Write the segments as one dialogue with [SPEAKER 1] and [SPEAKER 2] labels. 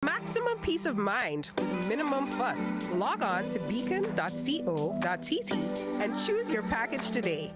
[SPEAKER 1] Maximum peace of mind with minimum fuss. Log on to beacon.co.tt and choose your package today.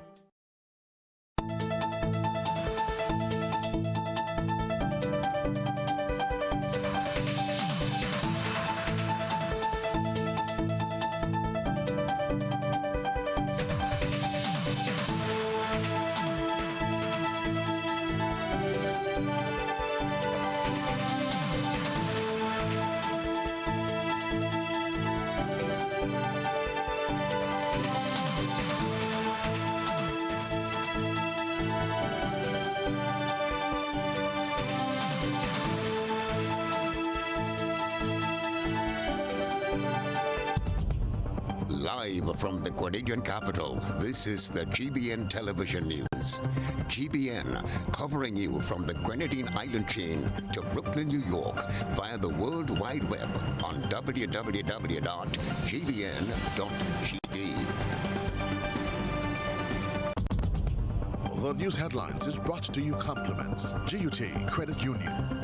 [SPEAKER 2] Live from the Grenadian capital, this is the GBN television news. GBN, covering you from the Grenadine Island chain to Brooklyn, New York, via the World Wide Web on www.gbn.gd.
[SPEAKER 3] The news headlines is brought to you compliments GUT Credit Union.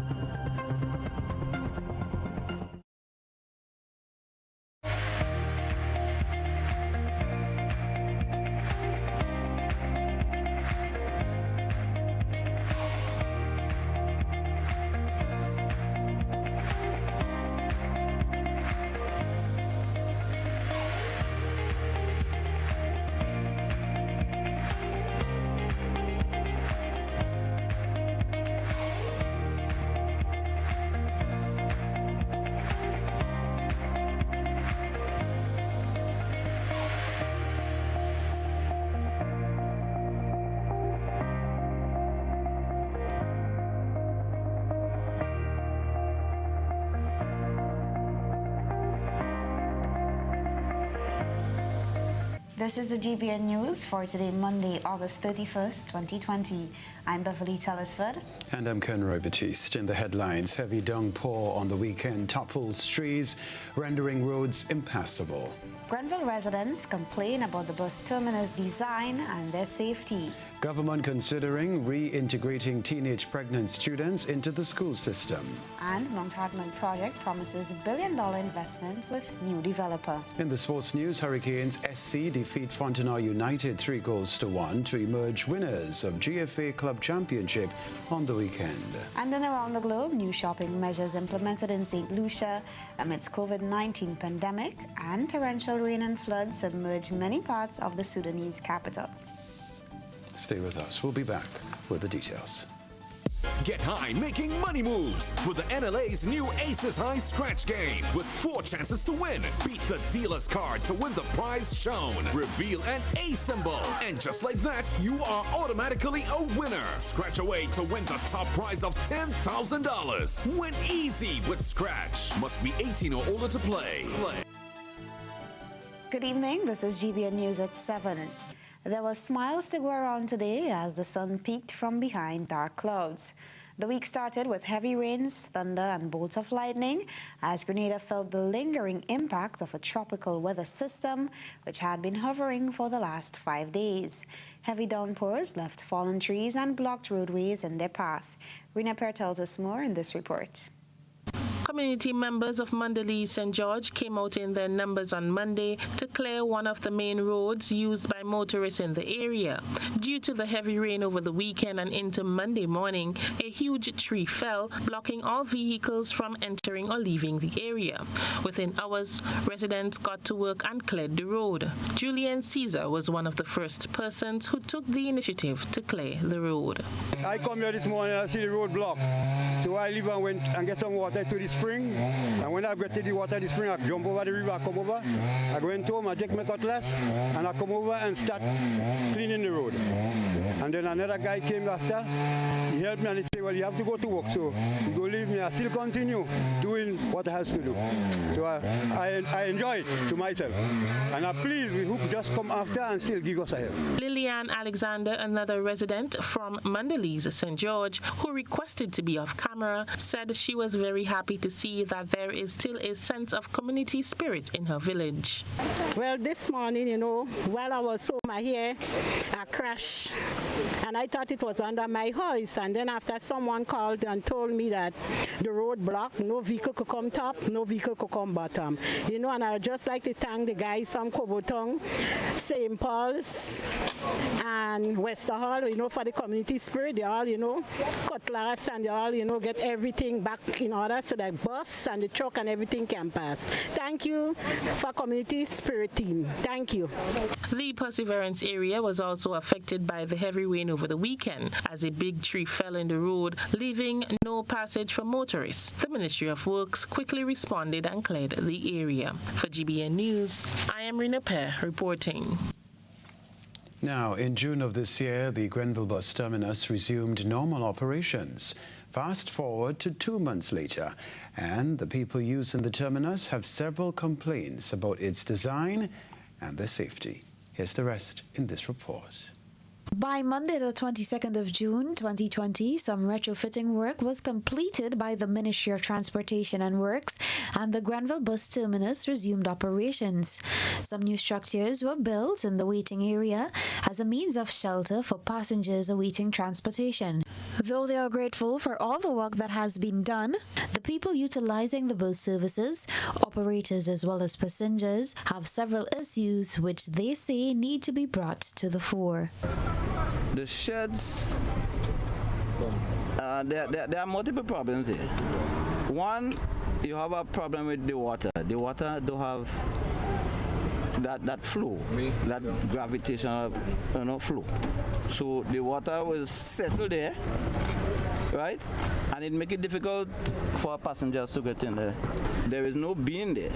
[SPEAKER 4] This is the GBN News for today, Monday, August 31st, 2020. I'm Beverly, Telesford.
[SPEAKER 5] And I'm Kenroy, Baptiste. In the headlines, heavy downpour on the weekend topples trees, rendering roads impassable.
[SPEAKER 4] Grenville residents complain about the bus terminus design and their safety.
[SPEAKER 5] Government considering reintegrating teenage pregnant students into the school system. And
[SPEAKER 4] Mount Hartman project promises $1 billion investment with new developer.
[SPEAKER 5] In the sports news, Hurricanes SC defeat Fontana United 3-1 to emerge winners of GFA Club Championship on the weekend.
[SPEAKER 4] And then around the globe, new shopping measures implemented in St. Lucia amidst COVID-19 pandemic, and torrential rain and floods submerged many parts of the Sudanese capital.
[SPEAKER 5] Stay with us. We'll be back with the details.
[SPEAKER 6] Get high making money moves with the NLA's new Aces High Scratch game with 4 chances to win. Beat the dealer's card to win the prize shown. Reveal an A symbol. And just like that, you are automatically a winner. Scratch away to win the top prize of $10,000. Win easy with Scratch. Must be 18 or older to play.
[SPEAKER 4] Good evening. This is GBN News at 7. There were smiles to go around today as the sun peeked from behind dark clouds. The week started with heavy rains, thunder, and bolts of lightning as Grenada felt the lingering impact of a tropical weather system which had been hovering for the last 5 days. Heavy downpours left fallen trees and blocked roadways in their path. Rina Per tells us more in this report.
[SPEAKER 7] Community members of Mandalay St. George came out in their numbers on Monday to clear one of the main roads used by motorists in the area. Due to the heavy rain over the weekend and into Monday morning, a huge tree fell, blocking all vehicles from entering or leaving the area. Within hours, residents got to work and cleared the road. Julian Caesar was one of the first persons who took the initiative to clear the road.
[SPEAKER 8] I come here this morning and I see the road blocked. So I leave and went and get some water to the spring. And when I get to the water the spring, I jump over the river, I come over. I go into home, I take my cutlass, and I come over and start cleaning the road. And then another guy came after. He helped me and he said, well, you have to go to work. So he go leave me. I still continue doing what I have to do. So I enjoy it to myself. And I'm pleased with who just come after and still give us a help.
[SPEAKER 7] Lillian Alexander, another resident from Mandalis St. George, who requested to be off camera, said she was very happy to see that there is still a sense of community spirit in her village.
[SPEAKER 9] Well, this morning, while I was home here, I crashed and I thought it was under my house. And then after someone called and told me that the road blocked, no vehicle could come top, no vehicle could come bottom. You know, and I would just like to thank the guys from Cobotong, St. Paul's, and Wester Hall, you know, for the community spirit. They all, you know, cutlass, and they all, you know, get everything back in order so that bus and the truck and everything can pass. Thank you for community spirit team. Thank you.
[SPEAKER 7] The Perseverance area was also affected by the heavy rain over the weekend as a big tree fell in the road, leaving no passage for motorists. The Ministry of Works quickly responded and cleared the area. For GBN News, I am Rina Pear reporting.
[SPEAKER 5] Now, in June of this year, the Grenville bus terminus resumed normal operations. Fast forward to 2 months later, and the people using the terminus have several complaints about its design and their safety. Here's the rest in this report.
[SPEAKER 4] By Monday, the 22nd of June, 2020, some retrofitting work was completed by the Ministry of Transportation and Works, and the Grenville bus terminus resumed operations. Some new structures were built in the waiting area as a means of shelter for passengers awaiting transportation. Though they are grateful for all the work that has been done, the people utilizing the bus services, operators as well as passengers, have several issues which they say need to be brought to the fore.
[SPEAKER 10] The sheds, there are multiple problems here. One, you have a problem with the water. The water don't have that flow, that gravitational flow. So the water will settle there, right? And it make it difficult for passengers to get in there. There is no bin there.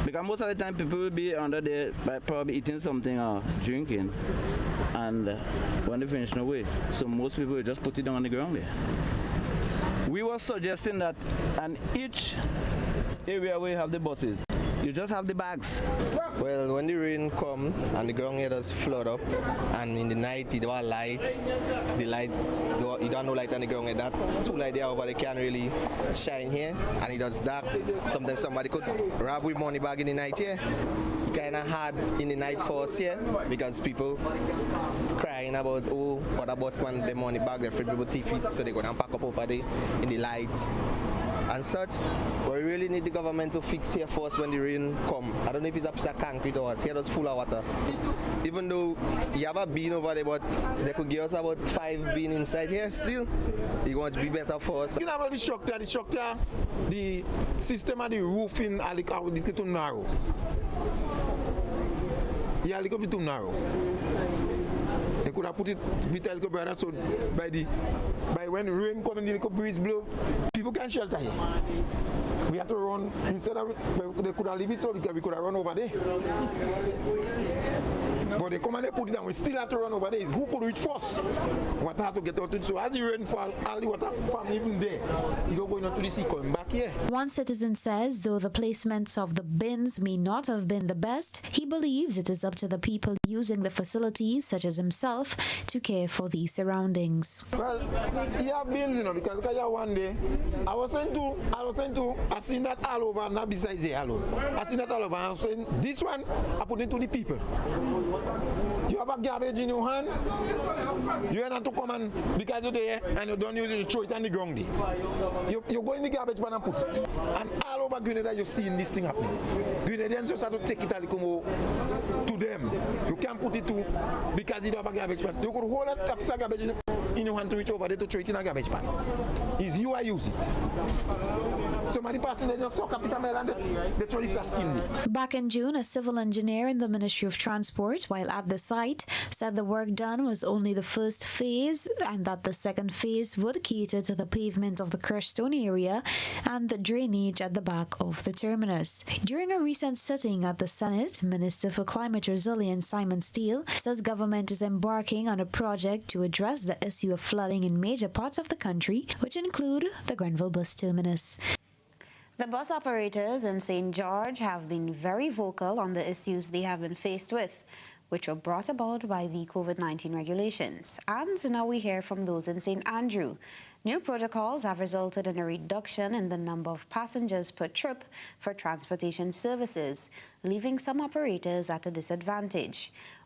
[SPEAKER 10] Because most of the time people will be under there by probably eating something or drinking, and when they finish, no way. So most people will just put it down on the ground there. We were suggesting that in each area where you have the buses, you just have the bags.
[SPEAKER 11] Well, when the rain come and the ground here does flood up, and in the night you don't have lights, you don't have no light on the ground like that. Two lights there over, they can't really shine here, and it does dark. Sometimes somebody could rob with money bag in the night here. Kind of hard in the night for us here because people crying about, oh, what a bus man, the money bag, they're afraid people thief it, so they're going to pack up over there in the lights and such. But we really need the government to fix here for us when the rain come. I don't know if it's a piece of concrete or what. Here it's full of water. Even though you have a bin over there, but they could give us about 5 bin inside here still. It's going to be better for us.
[SPEAKER 12] You know about the structure, the system of the roofing a little too narrow. Yeah, a little bit too narrow. They could have put it a little better so by when rain comes and the little breeze blow, people can shelter here. We have to run instead of they could have leave it so because we could have run over there. But they come and they put it down. We still have to run over there. Who could reach first? Water have to get out. So as the rain fall, all the water from even there, you don't go into the sea coming back here.
[SPEAKER 4] One citizen says though the placements of the bins may not have been the best, he believes it is up to the people using the facilities, such as himself, to care for these surroundings.
[SPEAKER 12] Well, you have bins, because look at here one day, I seen that all over, not besides there alone. I seen that all over. I'm saying this one I put into the people. You have a garbage in your hand, you have to come and because you're there and you don't use it, you throw it on the ground there. You go in the garbage pan and put it. And all over Grenada you're seeing this thing happening. Grenadians just have to take it and come to them. You can't put it to because you don't have a garbage pan. You could hold a piece of garbage in your hand to reach over there to throw it in a garbage pan. It's you I use it. Somebody passing there just suck a piece of metal and they throw it in skin there.
[SPEAKER 4] Back in June, a civil engineer in the Ministry of Transport, while at the site, said the work done was only the first phase and that the second phase would cater to the pavement of the crushed stone area and the drainage at the back of the terminus. During a recent sitting at the Senate, Minister for Climate Resilience Simon Steele says government is embarking on a project to address the issue of flooding in major parts of the country, which include the Grenville bus terminus. The bus operators in St. George have been very vocal on the issues they have been faced with, which were brought about by the COVID-19 regulations. And now we hear from those in St. Andrew. New protocols have resulted in a reduction in the number of passengers per trip for transportation services, leaving some operators at a disadvantage.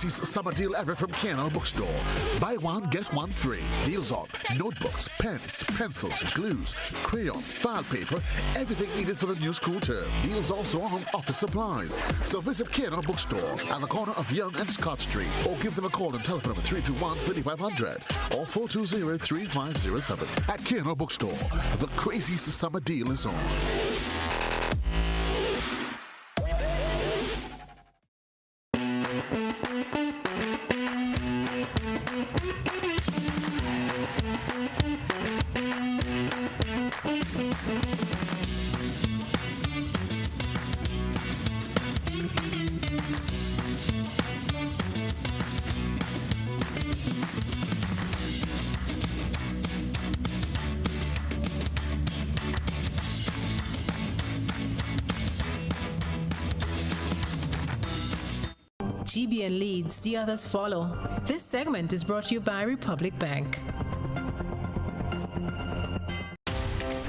[SPEAKER 3] craziest summer deal ever from Kenroy Bookstore. Buy one, get one free. Deals on notebooks, pens, pencils, glues, crayon, file paper, everything needed for the new school term. Deals also on office supplies. So visit Kenroy Bookstore at the corner of Young and Scott Street, or give them a call on telephone number 321-3500 or 420-3507. At Kenroy Bookstore, the craziest summer deal is on.
[SPEAKER 13] GBN leads, the others follow. This segment is brought to you by Republic Bank.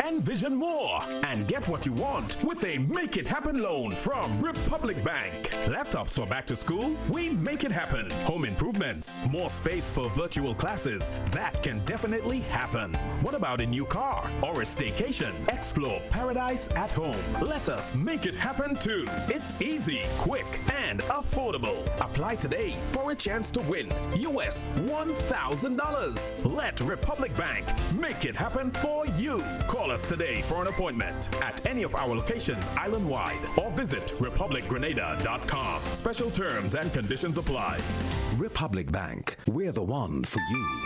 [SPEAKER 14] Envision more and get what you want with a Make It Happen loan from Republic Bank. Laptops for back to school? We make it happen. Home improvements? More space for virtual classes? That can definitely happen. What about a new car or a staycation? Explore paradise at home. Let us make it happen too. It's easy, quick, and affordable. Apply today for a chance to win US $1,000. Let Republic Bank make it happen for you. Call us today for an appointment at any of our locations island-wide or visit republicgrenada.com. Special terms and conditions apply.
[SPEAKER 15] Republic Bank, we're the one for you.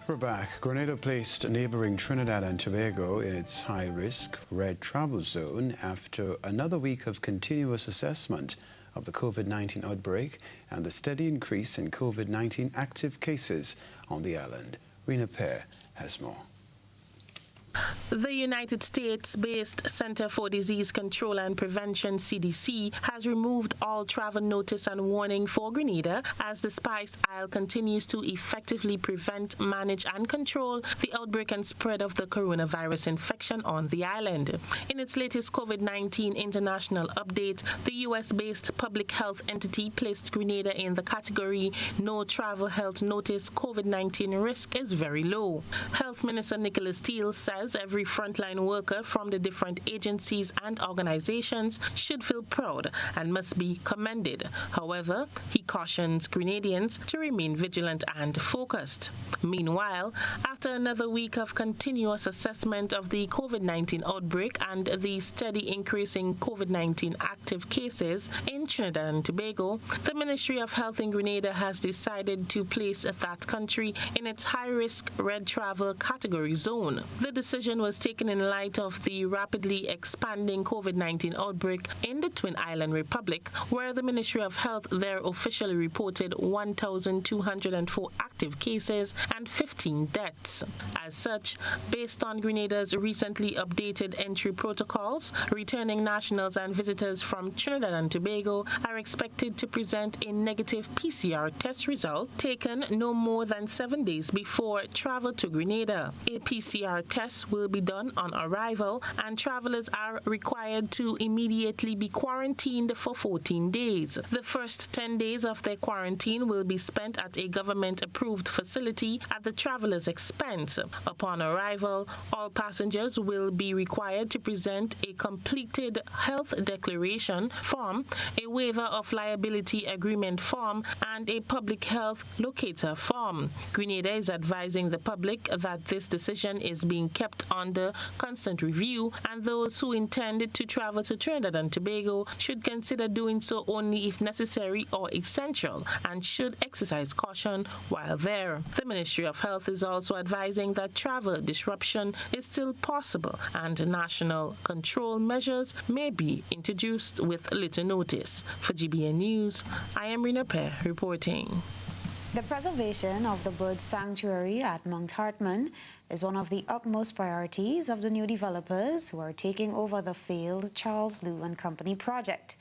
[SPEAKER 5] We're back. Grenada placed neighboring Trinidad and Tobago in its high-risk red travel zone after another week of continuous assessment of the COVID-19 outbreak and the steady increase in COVID-19 active cases on the island. Rena Pear has more.
[SPEAKER 7] The United States-based Center for Disease Control and Prevention, CDC, has removed all travel notice and warning for Grenada as the Spice Isle continues to effectively prevent, manage and control the outbreak and spread of the coronavirus infection on the island. In its latest COVID-19 international update, the U.S.-based public health entity placed Grenada in the category No Travel Health Notice. COVID-19 risk is very low. Health Minister Nicholas Steele says every frontline worker from the different agencies and organizations should feel proud and must be commended. However, he cautions Grenadians to remain vigilant and focused. Meanwhile, after another week of continuous assessment of the COVID-19 outbreak and the steady increase in COVID-19 active cases in Trinidad and Tobago, the Ministry of Health in Grenada has decided to place that country in its high-risk red travel category zone. The decision was taken in light of the rapidly expanding COVID-19 outbreak in the Twin Island Republic, where the Ministry of Health there officially reported 1,204 active cases and 15 deaths. As such, based on Grenada's recently updated entry protocols, returning nationals and visitors from Trinidad and Tobago are expected to present a negative PCR test result taken no more than 7 days before travel to Grenada. A PCR test will be done on arrival, and travelers are required to immediately be quarantined for 14 days. The first 10 days of their quarantine will be spent at a government-approved facility at the traveler's expense. Upon arrival, all passengers will be required to present a completed health declaration form, a waiver of liability agreement form, and a public health locator form. Grenada is advising the public that this decision is being kept under constant review, and those who intend to travel to Trinidad and Tobago should consider doing so only if necessary or essential and should exercise caution while there. The Ministry of Health is also advising that travel disruption is still possible and national control measures may be introduced with little notice. For GBN News, I am Rena Pear reporting.
[SPEAKER 4] The preservation of the bird sanctuary at Mount Hartman is one of the utmost priorities of the new developers who are taking over the failed Charles Liu and Company project.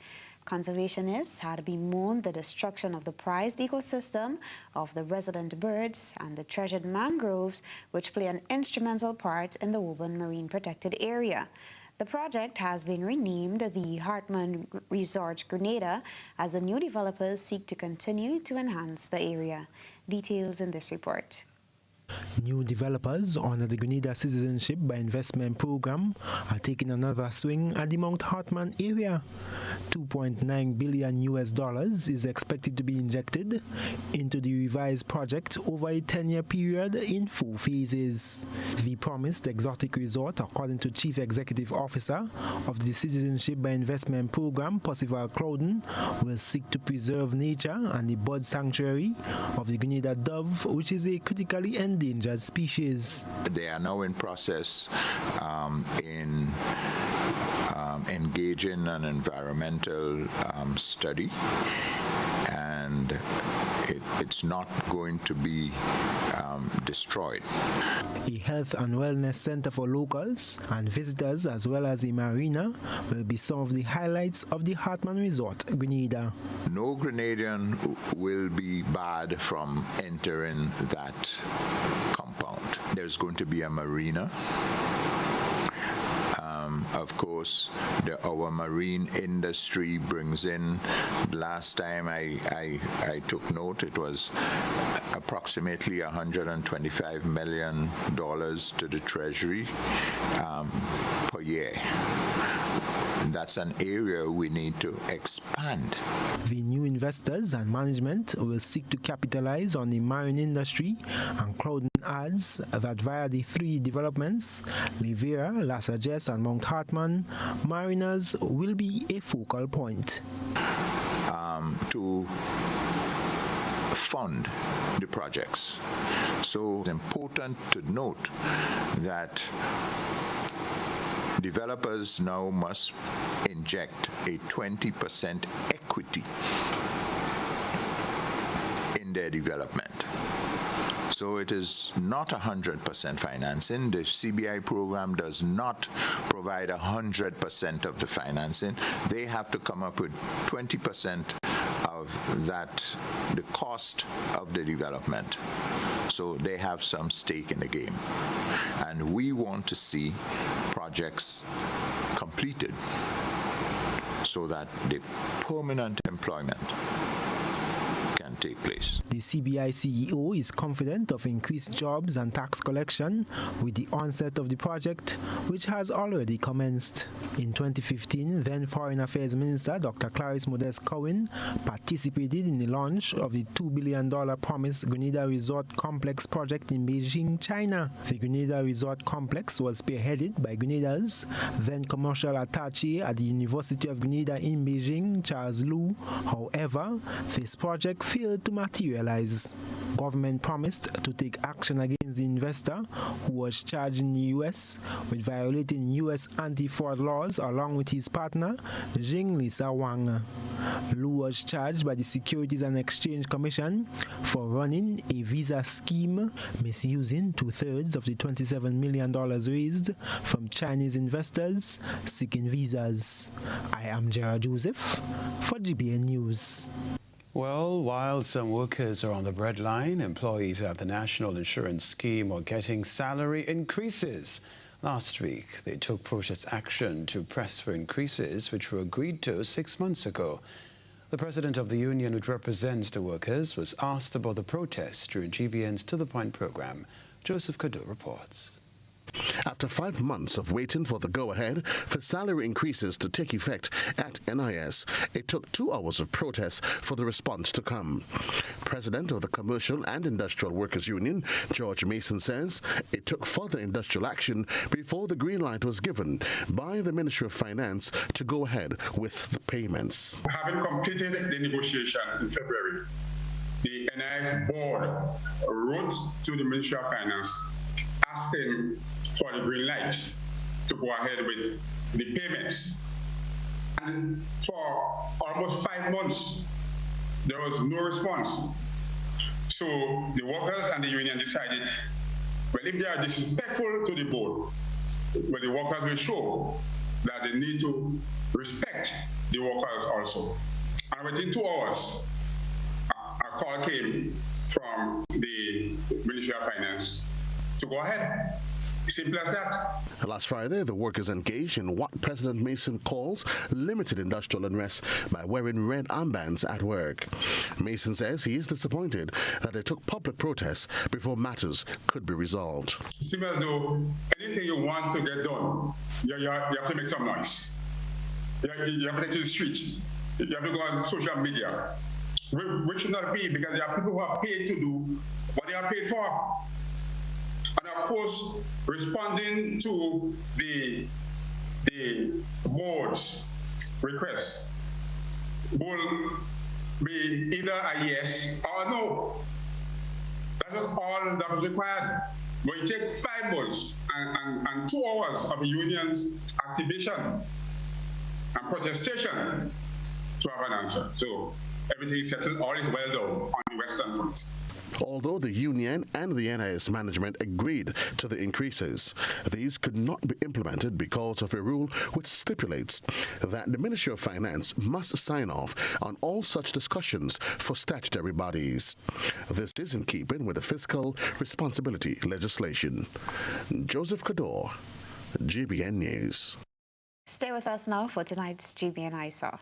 [SPEAKER 4] Conservationists had bemoaned the destruction of the prized ecosystem of the resident birds and the treasured mangroves, which play an instrumental part in the Woburn Marine Protected Area. The project has been renamed the Hartman Resort Grenada as the new developers seek to continue to enhance the area. Details in this report.
[SPEAKER 16] New developers under the Grenada Citizenship by Investment Program are taking another swing at the Mount Hartman area. $2.9 billion is expected to be injected into the revised project over a 10-year period in 4 phases. The promised exotic resort, according to Chief Executive Officer of the Citizenship by Investment Program, Percival Crowden, will seek to preserve nature and the bird sanctuary of the Grenada dove, which is a critically endangered species.
[SPEAKER 17] They are now in process in engaging an environmental study, and it's not going to be destroyed.
[SPEAKER 16] A health and wellness center for locals and visitors, as well as a marina, will be some of the highlights of the Hartman Resort, Grenada.
[SPEAKER 17] No Grenadian will be barred from entering that compound. There's going to be a marina. Of course, our marine industry brings in, last time I took note, it was approximately $125 million to the Treasury per year. That's an area we need to expand.
[SPEAKER 16] The new investors and management will seek to capitalize on the marine industry, and Crowden adds that via the 3 developments, Rivera, La Sagesse and Mount Hartman, mariners will be a focal point.
[SPEAKER 17] To fund the projects. So it's important to note that developers now must inject a 20% equity in their development. So it is not 100% financing. The CBI program does not provide 100% of the financing. They have to come up with 20% of that, the cost of the development. So they have some stake in the game. And we want to see projects completed so that the permanent employment can take place.
[SPEAKER 16] The CBI CEO is confident of increased jobs and tax collection with the onset of the project, which has already commenced. In 2015, then Foreign Affairs Minister Dr. Clarice Modeste Cowan participated in the launch of the $2 billion promised Grenada Resort Complex project in Beijing, China. The Grenada Resort Complex was spearheaded by Grenada's then commercial attaché at the University of Grenada in Beijing, Charles Liu. However, this project failed to materialize. Government promised to take action against the investor, who was charged in the U.S. with violating U.S. anti-fraud laws along with his partner, Jing Lisa Wang. Liu was charged by the Securities and Exchange Commission for running a visa scheme misusing 2/3 of the $27 million raised from Chinese investors seeking visas. I am Gerard Joseph for GBN News.
[SPEAKER 5] Well, while some workers are on the breadline, employees at the National Insurance Scheme are getting salary increases. Last week, they took protest action to press for increases which were agreed to 6 months ago. The president of the union, which represents the workers, was asked about the protests during GBN's To The Point program. Joseph Kadu reports.
[SPEAKER 3] After 5 months of waiting for the go-ahead for salary increases to take effect at NIS, it took 2 hours of protest for the response to come. President of the Commercial and Industrial Workers Union, George Mason, says it took further industrial action before the green light was given by the Ministry of Finance to go ahead with the payments.
[SPEAKER 18] Having completed the negotiation in February, the NIS board wrote to the Ministry of Finance asking for the green light to go ahead with the payments. And for almost 5 months, there was no response. So the workers and the union decided, well, if they are disrespectful to the board, well, the workers will show that they need to respect the workers also. And within 2 hours, a call came from the Ministry of Finance to go ahead. Simple as that.
[SPEAKER 3] Last Friday, the workers engaged in what President Mason calls limited industrial unrest by wearing red armbands at work. Mason says he is disappointed that they took public protests before matters could be resolved.
[SPEAKER 18] It seems as though anything you want to get done, you have to make some noise. You have to take to the street. You have to go on social media, which should not be, because there are people who are paid to do what they are paid for. And of course, responding to the board's request will be either a yes or a no. That is all that is required. But it takes 5 months and 2 hours of the union's activation and protestation to have an answer. So everything is settled, all is well done on the Western Front.
[SPEAKER 3] Although the union and the NIS management agreed to the increases, these could not be implemented because of a rule which stipulates that the Ministry of Finance must sign off on all such discussions for statutory bodies. This is in keeping with the fiscal responsibility legislation. Joseph Kador, GBN News.
[SPEAKER 4] Stay with us now for tonight's GBN ISAW.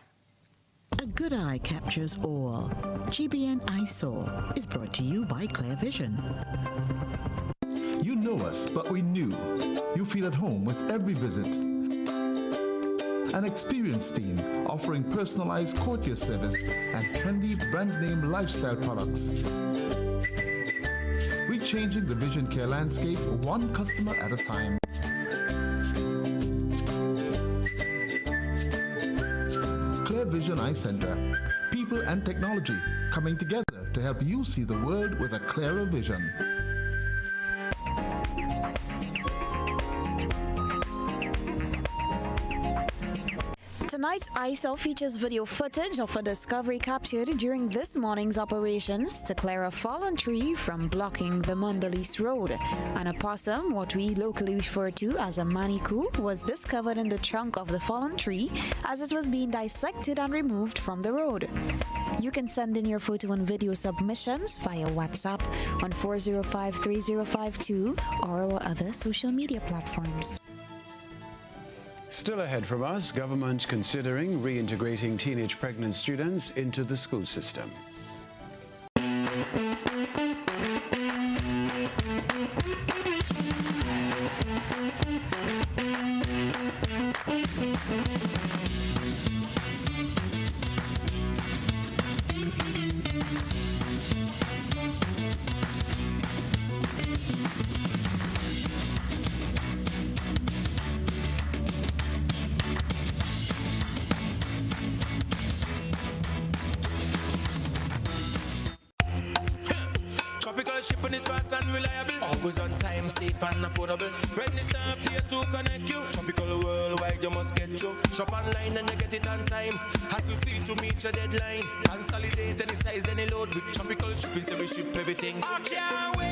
[SPEAKER 1] A good eye captures all. GBN ISAW is brought to you by Clear Vision.
[SPEAKER 2] You know us, but we knew. You feel at home with every visit. An experienced team offering personalized courtier service and trendy brand name lifestyle products. We're changing the vision care landscape one customer at a time. Vision Eye Center. People and technology coming together to help you see the world with a clearer vision.
[SPEAKER 4] Tonight's ISAW features video footage of a discovery captured during this morning's operations to clear a fallen tree from blocking the Mondelez Road. An opossum, what we locally refer to as a manikou, was discovered in the trunk of the fallen tree as it was being dissected and removed from the road. You can send in your photo and video submissions via WhatsApp on 405-3052 or our other social media platforms.
[SPEAKER 5] Still ahead from us, government considering reintegrating teenage pregnant students into the school system.
[SPEAKER 8] Shipping is fast and reliable. Always on time, safe and affordable. Friendly staff here to connect you. Tropical worldwide, you must get you. Shop online and you get it on time. Hassle free to meet your deadline. Consolidate any size, any load with Tropical Shipping, so we ship everything. I can't wait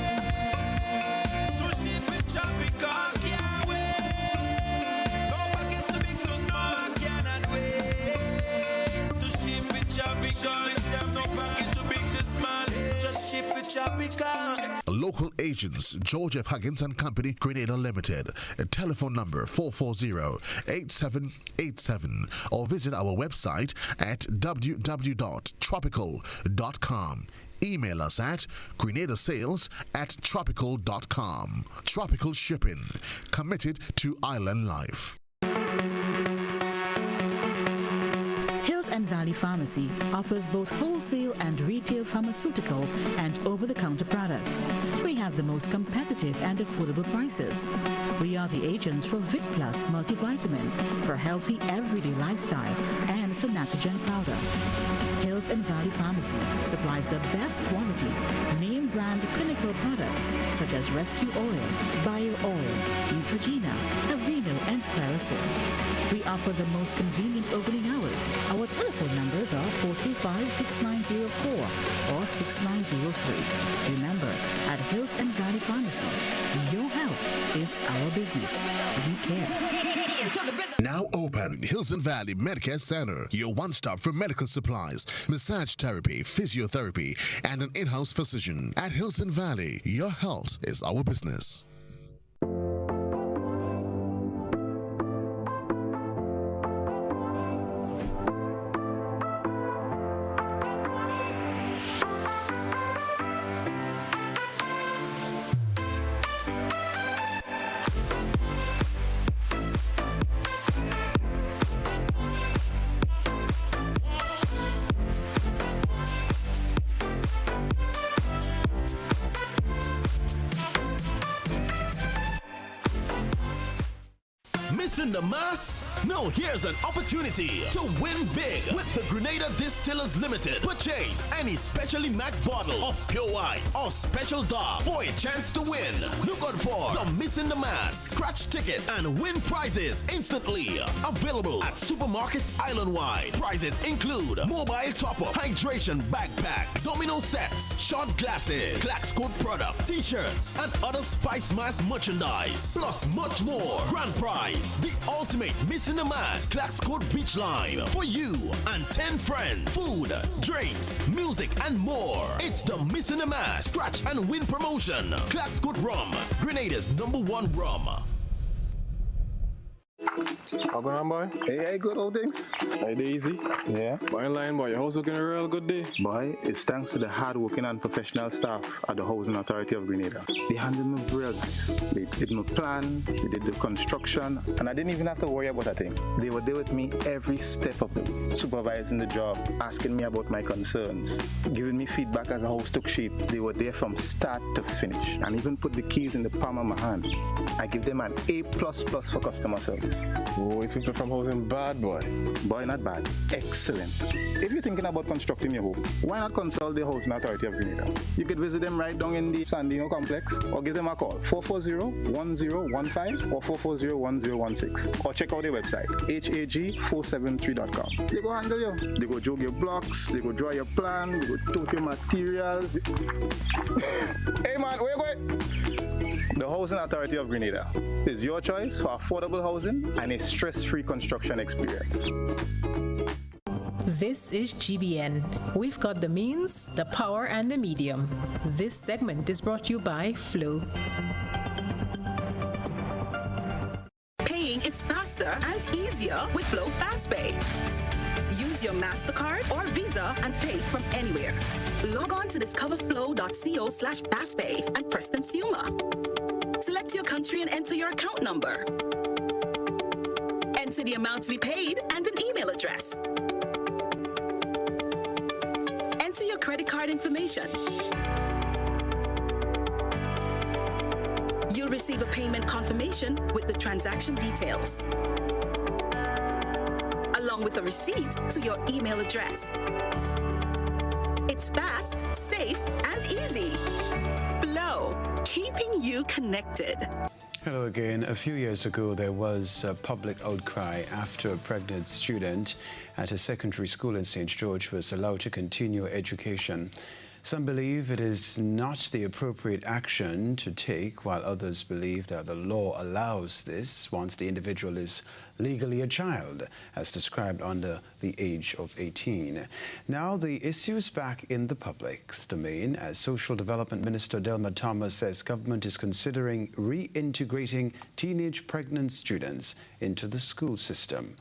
[SPEAKER 8] to ship with Tropical. I can't wait. No package too big, too small. I cannot wait to ship with Tropical. No package too big, too small. Just ship with Tropical.
[SPEAKER 3] Local agents, George F. Huggins and Company, Grenada Limited. Telephone number 440-8787 or visit our website at www.tropical.com. Email us at grenadasales@tropical.com. Tropical Shipping, committed to island life.
[SPEAKER 1] And Valley Pharmacy offers both wholesale and retail pharmaceutical and over-the-counter products. We have the most competitive and affordable prices. We are the agents for Vit Plus multivitamin for healthy everyday lifestyle and Sanatogen powder. Hills and Valley Pharmacy supplies the best quality, name brand clinical products such as Rescue Oil, Bio Oil, Neutrogena, Aveeno, and Clarisil. We offer the most convenient opening hours. Our telephone numbers are 435-6904 or 6903. Remember, at Hills and Valley Pharmacy, your health is our business. We care.
[SPEAKER 3] Now open, Hills and Valley Medicare Center, your one-stop for medical supplies, massage therapy, physiotherapy, and an in-house physician. At Hills and Valley, your health is our business.
[SPEAKER 9] missing the mass? Now here's an opportunity to win big with the Grenada Distillers Limited. Purchase any specially marked bottle of pure white or special dark for a chance to win. Look out for the Missing the Mass scratch ticket and win prizes instantly. Available at supermarkets island-wide. Prizes include mobile top-up, hydration backpacks, domino sets, shot glasses, Clax Code product, t-shirts, and other Spice Mass merchandise. Plus much more. Grand prize, the ultimate Missing the Mass Clax Code beach line for you and 10 friends. Food, drinks, music, and more. It's the Missing the Mass scratch and win promotion. Clax Code Rum, Grenada's #1 rum.
[SPEAKER 10] How going on, boy?
[SPEAKER 11] Hey, good old things.
[SPEAKER 10] Hey, easy.
[SPEAKER 11] Yeah.
[SPEAKER 10] Boy, in line, boy. Your house looking a real good day.
[SPEAKER 11] Boy, it's thanks to the hard-working and professional staff at the Housing Authority of Grenada. They handled me real nice. They did my plan, they did the construction, and I didn't even have to worry about a thing. They were there with me every step of the way, supervising the job, asking me about my concerns, giving me feedback as the house took shape. They were there from start to finish, and even put the keys in the palm of my hand. I give them an A++ for customer service.
[SPEAKER 10] Oh, it's people from housing bad, boy.
[SPEAKER 11] Boy, not bad. Excellent. If you're thinking about constructing your home, why not consult the Housing Authority of Grenada? You could visit them right down in the Sandino complex or give them a call, 440-1015 or 440-1016. Or check out their website, hag473.com. They go handle you. They go jog your blocks, they go draw your plan, they go tote your materials. Hey man, where you going? The Housing Authority of Grenada is your choice for affordable housing and a stress-free construction experience.
[SPEAKER 13] This is GBN. We've got the means, the power, and the medium. This segment is brought to you by Flow.
[SPEAKER 19] Paying is faster and easier with Flow FastPay. Use your MasterCard or Visa and pay from anywhere. Log on to discoverflow.co/fastpay and press Consumer. Select your country and enter your account number. Enter the amount to be paid and an email address. Enter your credit card information. You'll receive a payment confirmation with the transaction details, along with a receipt to your email address. It's fast, safe, and easy. Flow, keeping you connected.
[SPEAKER 5] Hello again. A few years ago, there was a public outcry after a pregnant student at a secondary school in St. George was allowed to continue education. Some believe it is not the appropriate action to take, while others believe that the law allows this once the individual is legally a child, as described under the age of 18. Now the issue is back in the public's domain as Social Development Minister Delma Thomas says government is considering reintegrating teenage pregnant students into the school system.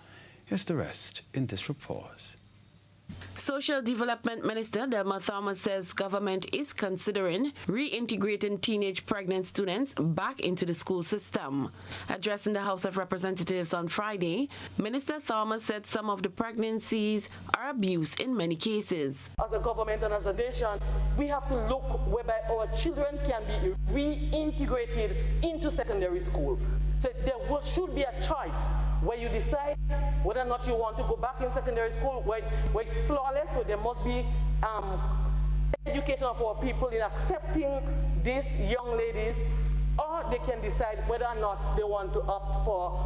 [SPEAKER 5] Here's the rest in this report.
[SPEAKER 20] Social Development Minister Delma Thomas says government is considering reintegrating teenage pregnant students back into the school system. Addressing the House of Representatives on Friday, Minister Thomas said some of the pregnancies are abuse in many cases.
[SPEAKER 21] As a government and as a nation, we have to look whereby our children can be reintegrated into secondary school. So there should be a choice where you decide whether or not you want to go back in secondary school, where it's flawless, so there must be education of our people in accepting these young ladies, or they can decide whether or not they want to opt for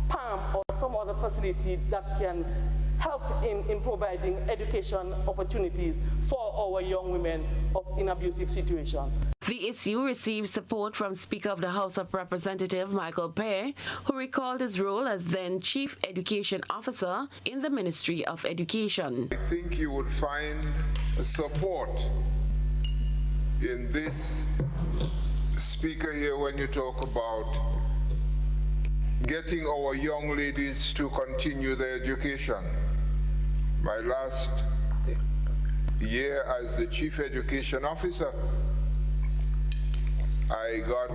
[SPEAKER 21] PAM or some other facility that can help in providing education opportunities for our young women in abusive situations.
[SPEAKER 20] The issue received support from Speaker of the House of Representatives Michael Pear, who recalled his role as then Chief Education Officer in the Ministry of Education.
[SPEAKER 22] I think you would find support in this speaker here when you talk about getting our young ladies to continue their education. My last year as the Chief Education Officer, I got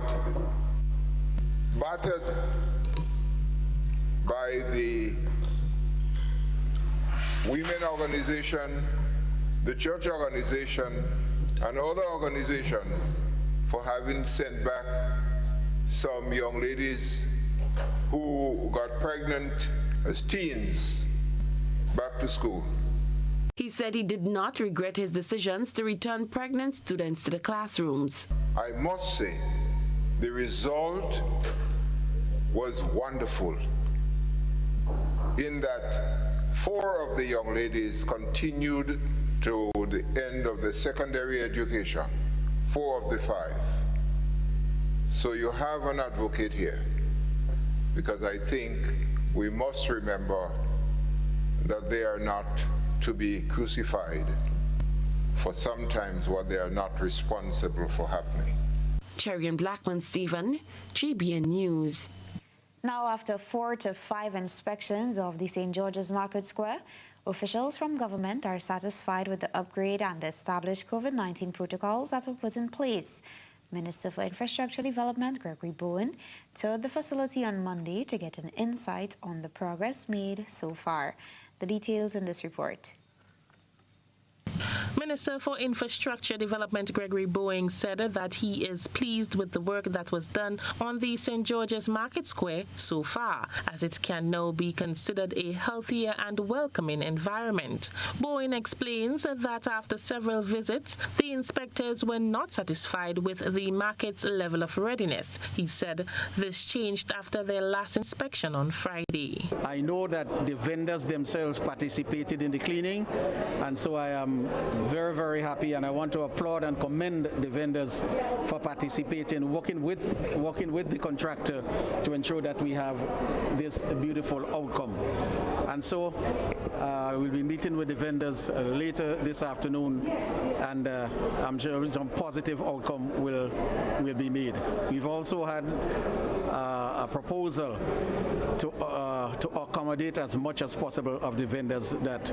[SPEAKER 22] battered by the women organization, the church organization, and other organizations for having sent back some young ladies who got pregnant as teens back to school.
[SPEAKER 20] He said he did not regret his decisions to return pregnant students to the classrooms.
[SPEAKER 22] I must say, the result was wonderful in that 4 of the young ladies continued to the end of the secondary education, 4 of the 5. So you have an advocate here, because I think we must remember that they are not to be crucified for sometimes what they are not responsible for happening.
[SPEAKER 20] Cherian Blackman Stephen, GBN News.
[SPEAKER 4] Now, after 4 to 5 inspections of the St. George's Market Square, officials from government are satisfied with the upgrade and established COVID-19 protocols that were put in place. Minister for Infrastructure Development Gregory Bowen toured the facility on Monday to get an insight on the progress made so far. The details in this report.
[SPEAKER 7] Minister for Infrastructure Development Gregory Bowen said that he is pleased with the work that was done on the St. George's Market Square so far, as it can now be considered a healthier and welcoming environment. Bowen explains that after several visits, the inspectors were not satisfied with the market's level of readiness. He said this changed after their last inspection on Friday.
[SPEAKER 6] I know that the vendors themselves participated in the cleaning, and so I am very, very happy, and I want to applaud and commend the vendors for participating, working with the contractor to ensure that we have this beautiful outcome. And so we'll be meeting with the vendors later this afternoon, and I'm sure some positive outcome will be made. We've also had a proposal to accommodate as much as possible of the vendors that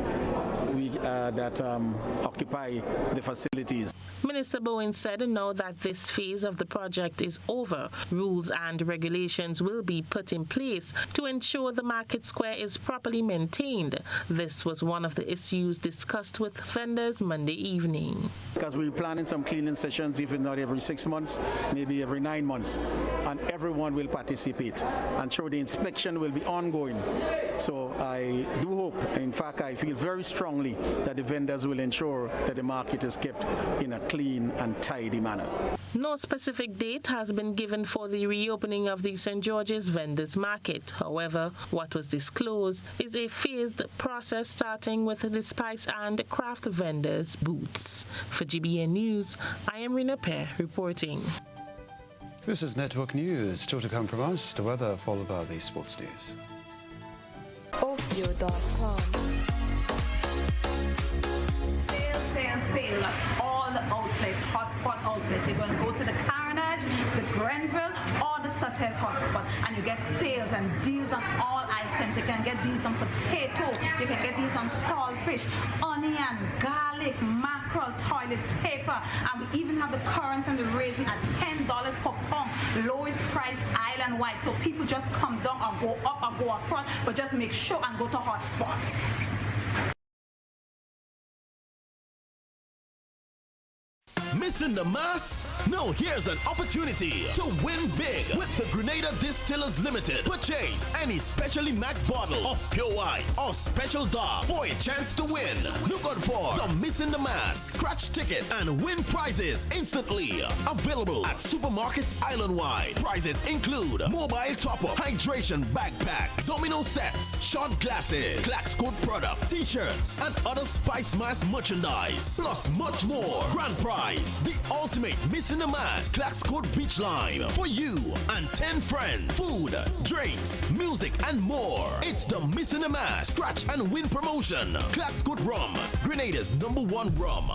[SPEAKER 6] occupy the facilities.
[SPEAKER 7] Minister Bowen said now that this phase of the project is over, rules and regulations will be put in place to ensure the market square is properly maintained. This was one of the issues discussed with vendors Monday evening.
[SPEAKER 6] Because we're planning some cleaning sessions, if not every 6 months, maybe every 9 months, and everyone will participate. And sure, the inspection will be ongoing. So I do hope, in fact, I feel very strongly that the vendors will ensure that the market is kept in a clean and tidy manner.
[SPEAKER 7] No specific date has been given for the reopening of the St. George's Vendors Market. However, what was disclosed is a phased process starting with the spice and craft vendors' booths. For GBN News, I am Rina Pear reporting.
[SPEAKER 5] This is Network News. Still to come from us, the weather followed by the sports news.
[SPEAKER 12] Ofio.com. Sale. All the outlets, hotspot outlets. You're going to go to the Carnage, the Grenville, or the Sutter's hotspot, and you get sales and deals on all items. You can get these on potato, you can get these on saltfish, onion, garlic, mackerel, toilet paper, and we even have the currants and the raisin at $10 per pound, lowest price island-wide. So people just come down or go up or go across, but just make sure and go to hotspots.
[SPEAKER 9] Missing the mass? No, here's an opportunity to win big with the Grenada Distillers Limited. Purchase any specially marked bottle of pure white or special dark for a chance to win. Look out for the Missing the Mass scratch ticket and win prizes instantly. Available at supermarkets island-wide. Prizes include mobile top-up, hydration backpack, domino sets, shot glasses, Clax Code product, t-shirts, and other Spice Mass merchandise. Plus much more. Grand prize. The ultimate Missing the Mass Clax Code Beach Line for you and 10 friends. Food, drinks, music, and more. It's the Missing the Mass Scratch and Win promotion. Clax Code Rum, Grenada's #1 rum.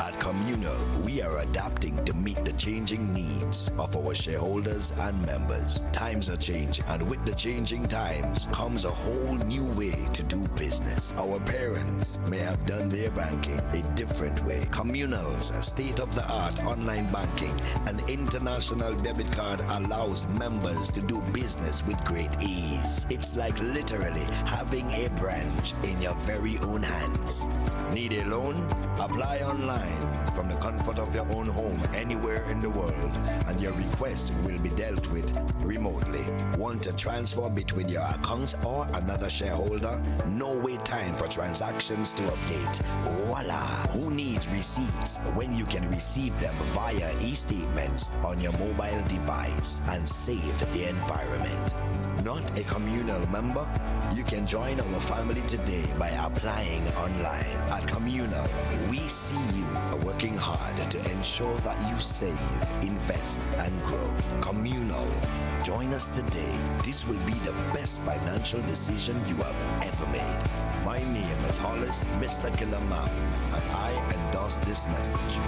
[SPEAKER 23] At Communal, we are adapting to meet the changing needs of our shareholders and members. Times are changing, and with the changing times comes a whole new way to do business. Our parents may have done their banking a different way. Communal's state-of-the-art online banking and international debit card allows members to do business with great ease. It's like literally having a branch in your very own hands. Need a loan? Apply online from the comfort comfort of your own home anywhere in the world, and your request will be dealt with remotely. Want to transfer between your accounts or another shareholder? No wait time for transactions to update. Voila! Who needs receipts when you can receive them via e-statements on your mobile device and save the environment? Not a communal member? You can join our family today by applying online. At Communal, we see you working hard to ensure that you save, invest, and grow. Communal. Join us today. This will be the best financial decision you have ever made. My name is Hollis Mr. Killer Map, and I endorse this message.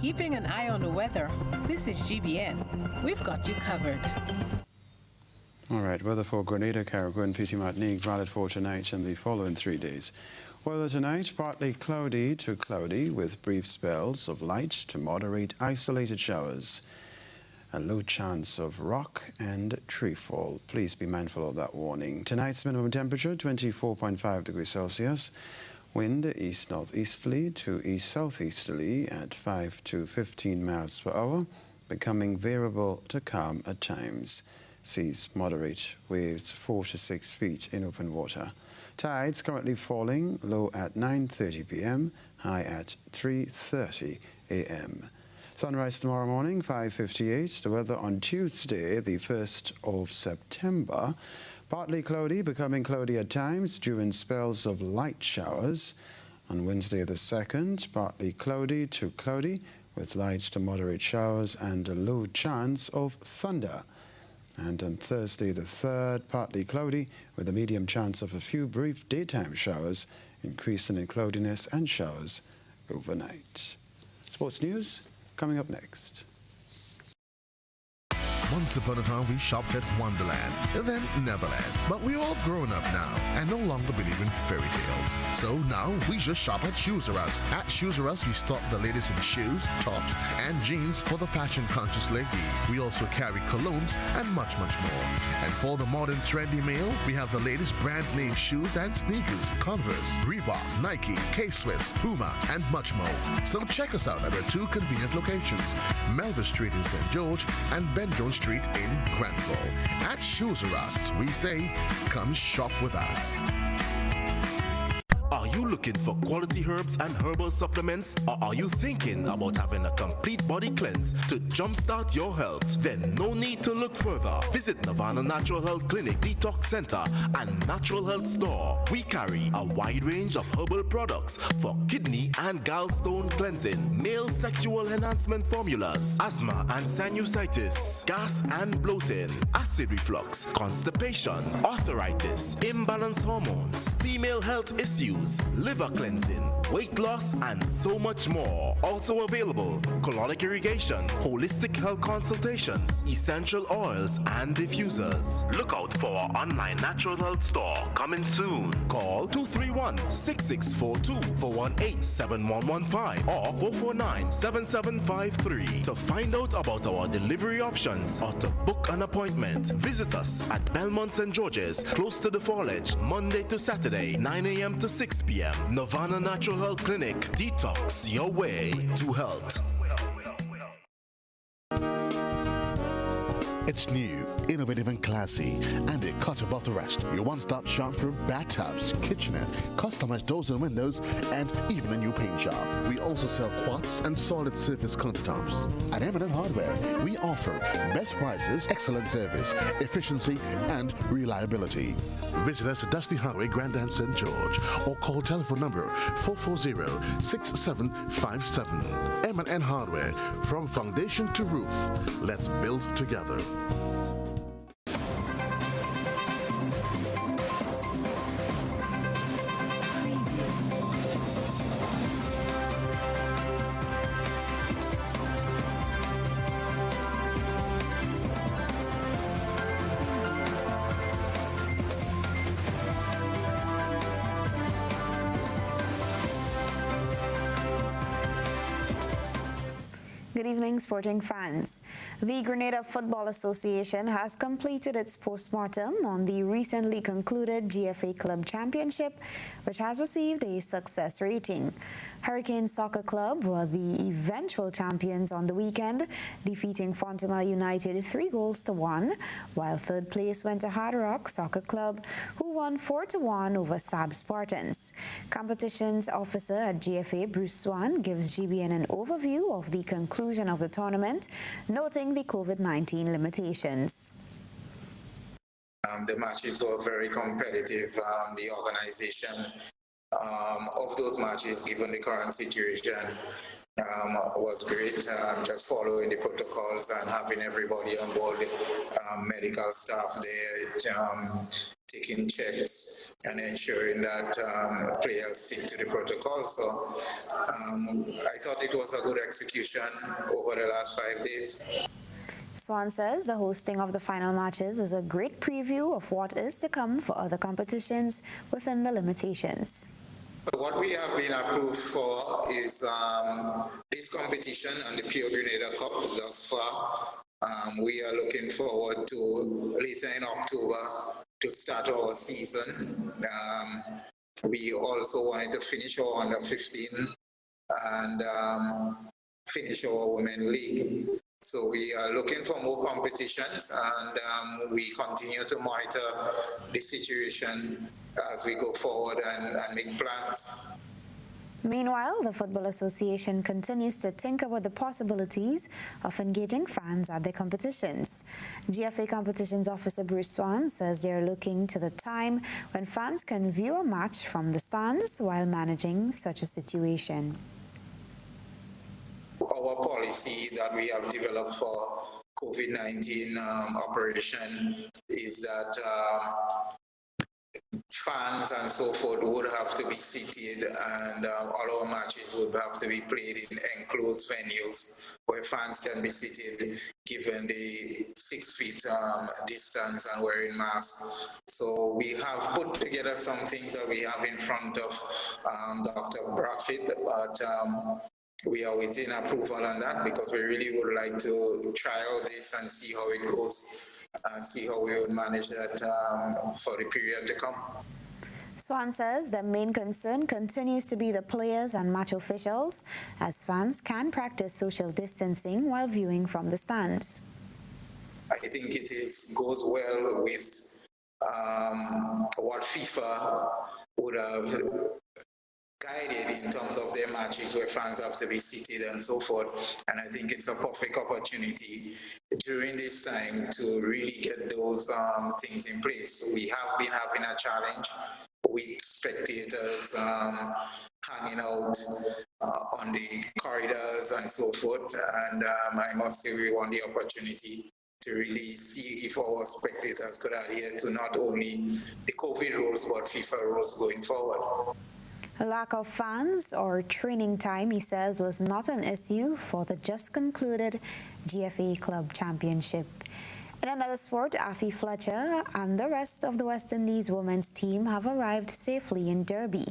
[SPEAKER 13] Keeping an eye on the weather, this is GBN. We've got you covered.
[SPEAKER 5] All right, weather for Grenada, Carriacou, and Petite Martinique valid for tonight and the following 3 days. Weather tonight, partly cloudy to cloudy with brief spells of light to moderate isolated showers. A low chance of rock and tree fall. Please be mindful of that warning. Tonight's minimum temperature, 24.5 degrees Celsius. Wind east-northeasterly to east-southeasterly at 5 to 15 miles per hour, becoming variable to calm at times. Seas moderate, waves 4 to 6 feet in open water. Tides currently falling, low at 9:30 p.m., high at 3:30 a.m. Sunrise tomorrow morning, 5:58. The weather on Tuesday, the 1st of September. Partly cloudy, becoming cloudy at times during spells of light showers. On Wednesday the 2nd, partly cloudy to cloudy with light to moderate showers and a low chance of thunder. And on Thursday the 3rd, partly cloudy with a medium chance of a few brief daytime showers, increasing in cloudiness and showers overnight. Sports news coming up next.
[SPEAKER 3] Once upon a time, we shopped at Wonderland, then Neverland. But we're all grown up now and no longer believe in fairy tales. So now we just shop at Shoes R Us. At Shoes R Us, we stock the latest in shoes, tops, and jeans for the fashion-conscious lady. We also carry colognes and much, much more. And for the modern trendy male, we have the latest brand-name shoes and sneakers, Converse, Reebok, Nike, K-Swiss, Puma, and much more. So check us out at our 2 convenient locations, Melville Street in St. George and Ben Jones Street in Granville. At Shoes R Us, we say, come shop with us.
[SPEAKER 9] Are you looking for quality herbs and herbal supplements? Or are you thinking about having a complete body cleanse to jumpstart your health? Then no need to look further. Visit Nirvana Natural Health Clinic, Detox Center, and Natural Health Store. We carry a wide range of herbal products for kidney and gallstone cleansing, male sexual enhancement formulas, asthma and sinusitis, gas and bloating, acid reflux, constipation, arthritis, imbalanced hormones, female health issues, liver cleansing, weight loss, and so much more. Also available, colonic irrigation, holistic health consultations, essential oils, and diffusers. Look out for our online natural health store coming soon. Call 231-6642 418-7115 or 449-7753 to find out about our delivery options or to book an appointment. Visit us at Belmont St. George's, close to the Foliage, Monday to Saturday, 9 a.m. to 6 p.m. Nirvana Natural Health Clinic. Detox your way to health.
[SPEAKER 3] It's new, innovative and classy, and it cut above the rest. Your one-stop shop for bathtubs, kitchenette, customized doors and windows, and even a new paint job. We also sell quartz and solid surface countertops. At M&M Hardware, we offer best prices, excellent service, efficiency, and reliability. Visit us at Dusty Highway, Grandin, St. George, or call telephone number 440-6757. M&M Hardware, from foundation to roof. Let's build together.
[SPEAKER 4] Good Good evening, sporting fans. The Grenada Football Association has completed its postmortem on the recently concluded GFA Club Championship, which has received a success rating. Hurricane Soccer Club were the eventual champions on the weekend, defeating Fontana United 3-1, while third place went to Hard Rock Soccer Club, who won 4-1 over Sab Spartans. Competitions officer at GFA, Bruce Swan, gives GBN an overview of the conclusion of the tournament, noting the COVID-19 limitations.
[SPEAKER 15] The matches were very competitive. The organization of those matches, given the current situation, was great. Just following the protocols and having everybody on board, medical staff there, taking checks and ensuring that players stick to the protocol. So I thought it was a good execution over the last 5 days.
[SPEAKER 4] Swan says the hosting of the final matches is a great preview of what is to come for other competitions within the limitations.
[SPEAKER 15] What we have been approved for is this competition and the Pure Grenada Cup thus far. We are looking forward to later in October to start our season. We also wanted to finish our under 15 and finish our women league. So we are looking for more competitions, and we continue to monitor the situation as we go forward and make plans.
[SPEAKER 4] Meanwhile, the Football Association continues to tinker with the possibilities of engaging fans at their competitions. GFA Competitions Officer Bruce Swan says they are looking to the time when fans can view a match from the stands while managing such a situation.
[SPEAKER 15] Our policy that we have developed for COVID-19 operation is that fans and so forth would have to be seated, and all our matches would have to be played in enclosed venues where fans can be seated given the 6 feet distance and wearing masks. So we have put together some things that we have in front of Dr. Bradford, but we are waiting approval on that because we really would like to trial this and see how it goes and see how we would manage that for the period to come.
[SPEAKER 4] Swan says the main concern continues to be the players and match officials, as fans can practice social distancing while viewing from the stands.
[SPEAKER 15] I think it goes well with what FIFA would have guided in terms of their matches where fans have to be seated and so forth. And I think it's a perfect opportunity during this time to really get those things in place. We have been having a challenge with spectators hanging out on the corridors and so forth. And I must say we want the opportunity to really see if our spectators could adhere to not only the COVID rules but FIFA rules going forward.
[SPEAKER 4] A lack of fans or training time, he says, was not an issue for the just concluded GFA Club Championship. In another sport, Afi Fletcher and the rest of the West Indies women's team have arrived safely in Derby.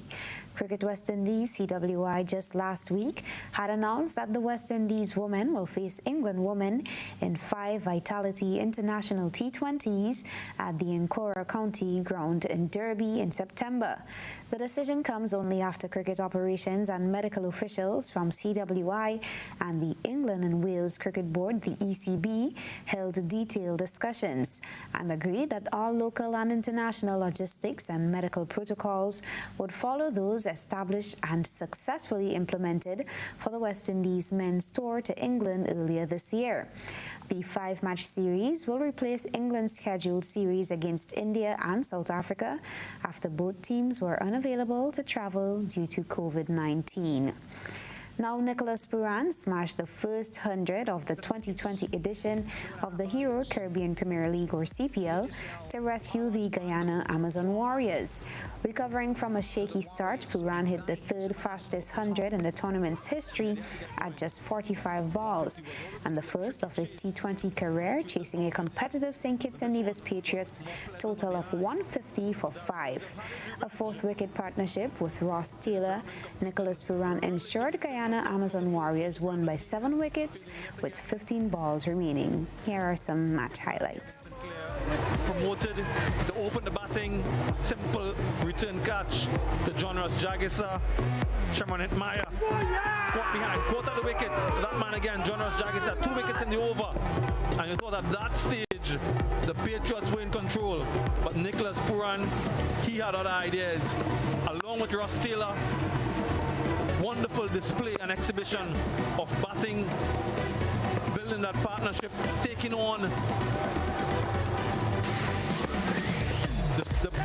[SPEAKER 4] Cricket West Indies CWI just last week had announced that the West Indies women will face England women in 5 Vitality International T20s at the Ancora County ground in Derby in September. The decision comes only after cricket operations and medical officials from CWI and the England and Wales Cricket Board, the ECB, held detailed discussions and agreed that all local and international logistics and medical protocols would follow those established and successfully implemented for the West Indies men's tour to England earlier this year. The 5-match series will replace England's scheduled series against India and South Africa after both teams were unavailable to travel due to COVID-19. Now, Nicholas Puran smashed the first 100 of the 2020 edition of the Hero Caribbean Premier League, or CPL, to rescue the Guyana Amazon Warriors. Recovering from a shaky start, Puran hit the 3rd fastest 100 in the tournament's history at just 45 balls, and the first of his T20 career, chasing a competitive St. Kitts and Nevis Patriots total of 150 for 5. A 4th wicket partnership with Ross Taylor, Nicholas Puran ensured Guyana Guyana Amazon Warriors won by 7 wickets with 15 balls remaining. Here are some match highlights.
[SPEAKER 24] Promoted to open the batting, simple return catch to John Ross Jagisa. Sherman hit Maya. Caught behind, caught at the wicket. That man again, John Ross Jagisa, 2 wickets in the over. And you thought at that stage the Patriots were in control. But Nicholas Puran, he had other ideas. Along with Ross Taylor, wonderful display and exhibition of batting, building that partnership, taking on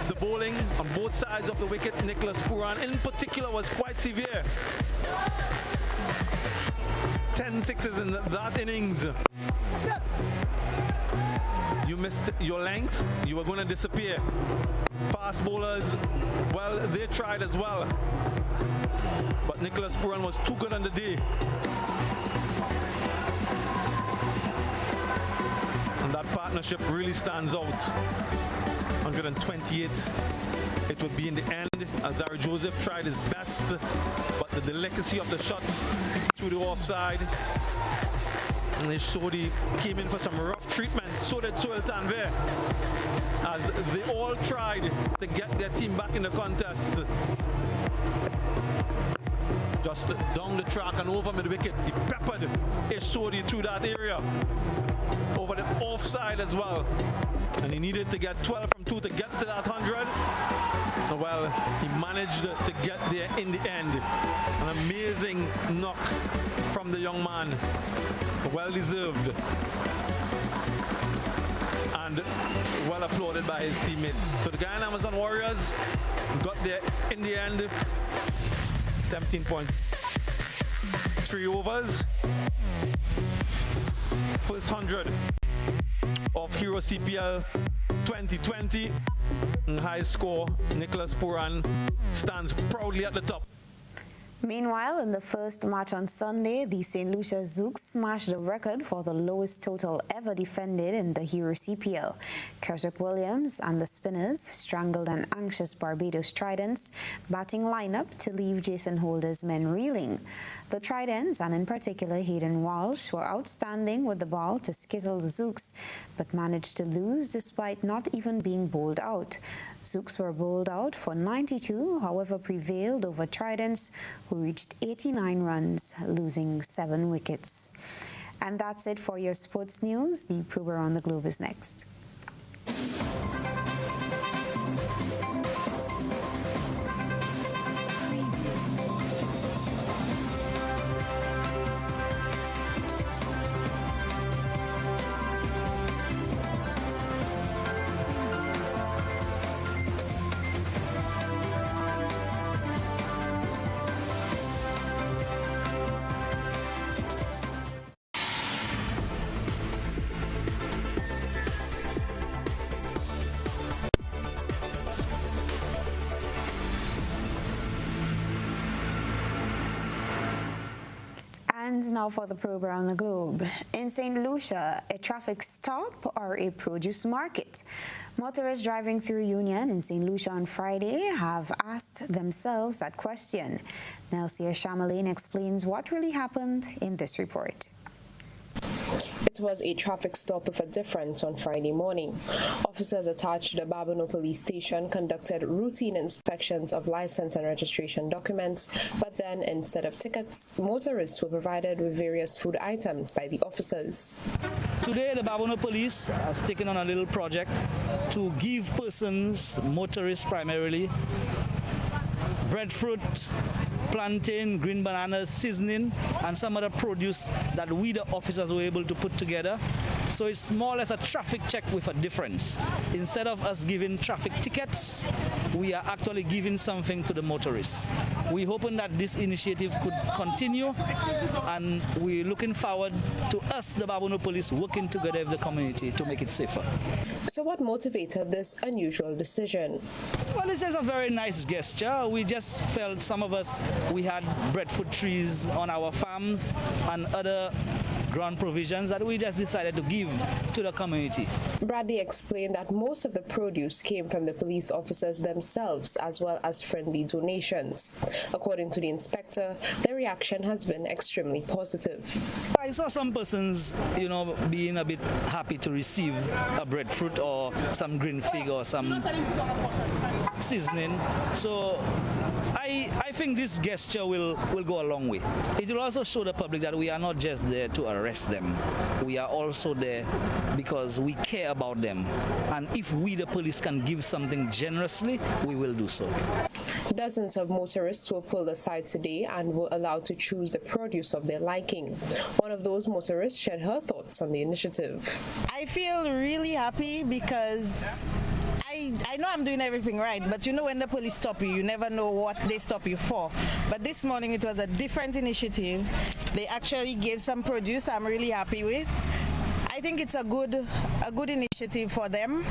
[SPEAKER 24] the bowling on both sides of the wicket. Nicholas Puran in particular was quite severe. 10 sixes in that innings. You missed your length, you were going to disappear. Fast bowlers, well, they tried as well. But Nicholas Puran was too good on the day. And that partnership really stands out. 128 it would be in the end, as Zara Joseph tried his best, but the delicacy of the shots through the offside. And Sodi came in for some rough treatment. So did Soil Tanvir, as they all tried to get their team back in the contest. Just down the track and over mid-wicket, he peppered Sodi through that area. Over the offside as well. And he needed to get 12 from 2 to get to that 100. Well, he managed to get there in the end. An amazing knock from the young man. Well deserved. And well applauded by his teammates. So the Guyana Amazon Warriors got there in the end. 17.3 overs. First 100 of Hero CPL 2020. And high score, Nicholas Puran stands proudly at the top.
[SPEAKER 4] Meanwhile, in the first match on Sunday, the St. Lucia Zouks smashed the record for the lowest total ever defended in the Hero CPL. Keswick Williams and the Spinners strangled an anxious Barbados Tridents batting lineup to leave Jason Holder's men reeling. The Tridents, and in particular Hayden Walsh, were outstanding with the ball to skittle the Zouks, but managed to lose despite not even being bowled out. Zouks were bowled out for 92, however prevailed over Tridents, who reached 89 runs, losing 7 wickets. And that's it for your sports news. The Probe Around the Globe is next. And now for the probe around the globe. In St. Lucia, a traffic stop or a produce market? Motorists driving through Union in St. Lucia on Friday have asked themselves that question. Nelsia Shamalane explains what really happened in this report.
[SPEAKER 25] It was a traffic stop with a difference on Friday morning. Officers attached to the Babonneau police station conducted routine inspections of license and registration documents, but then instead of tickets, motorists were provided with various food items by the officers.
[SPEAKER 26] Today, the Babonneau police has taken on a little project to give persons, motorists primarily, breadfruit, plantain, green bananas, seasoning, and some other produce that we, the officers, were able to put together. So it's more or less a traffic check with a difference. Instead of us giving traffic tickets, we are actually giving something to the motorists. We're hoping that this initiative could continue, and we're looking forward to us, the Babonneau police, working together with the community to make it safer.
[SPEAKER 25] So what motivated this unusual decision?
[SPEAKER 26] Well, it's just a very nice gesture. We just felt, some of us, we had breadfruit trees on our farms and other grant provisions that we just decided to give to the community.
[SPEAKER 25] Bradley explained that most of the produce came from the police officers themselves as well as friendly donations. According to the inspector, the reaction has been extremely positive.
[SPEAKER 26] I saw some persons, being a bit happy to receive a breadfruit or some green fig or some seasoning. So I think this gesture will go a long way. It will also show the public that we are not just there to arrest them. We are also there because we care about them. And if we, the police, can give something generously, we will do so.
[SPEAKER 25] Dozens of motorists were pulled aside today and were allowed to choose the produce of their liking. One of those motorists shared her thoughts on the initiative.
[SPEAKER 2] I feel really happy because I know I'm doing everything right, but when the police stop you, you never know what they stop you for. But this morning it was a different initiative. They actually gave some produce I'm really happy with. I think it's a good initiative for them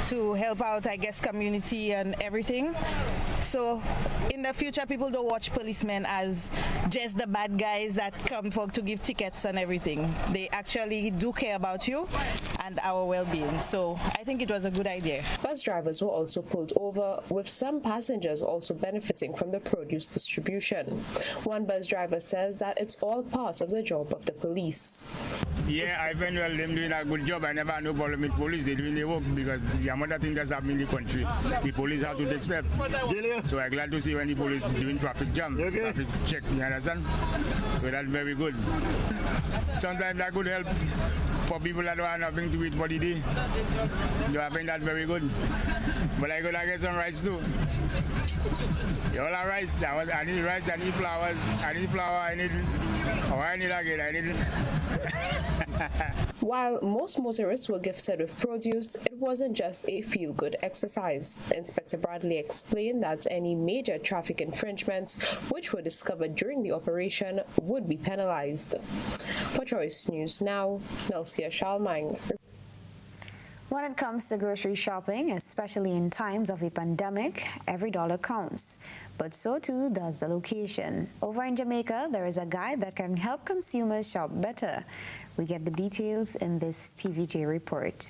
[SPEAKER 2] to help out, I guess, community and everything. So in the future, people don't watch policemen as just the bad guys that come to give tickets and everything. They actually do care about you and our well-being. So I think it was a good idea.
[SPEAKER 25] Bus drivers were also pulled over, with some passengers also benefiting from the produce distribution. One bus driver says that it's all part of the job of the police.
[SPEAKER 8] Yeah, I think them doing a good job. I never had no problem with police. They're doing their work because the amount of things that's happening in the country, the police have to take steps. So I'm glad to see when the police doing traffic jam, traffic check, you understand? So that's very good. Sometimes that could help for people that don't have nothing to eat for the day. So I think that's very good. But I gotta get some rice too. You all are rice. I need rice, I need flowers, I need flour, I need again, I need
[SPEAKER 25] While most motorists were gifted with produce, it wasn't just a feel-good exercise. Inspector Bradley explained that any major traffic infringements which were discovered during the operation would be penalized. For Choice News Now, Nelsia Shalmang.
[SPEAKER 4] When it comes to grocery shopping, especially in times of a pandemic, every dollar counts. But so too does the location. Over in Jamaica, there is a guide that can help consumers shop better. We get the details in this TVJ report.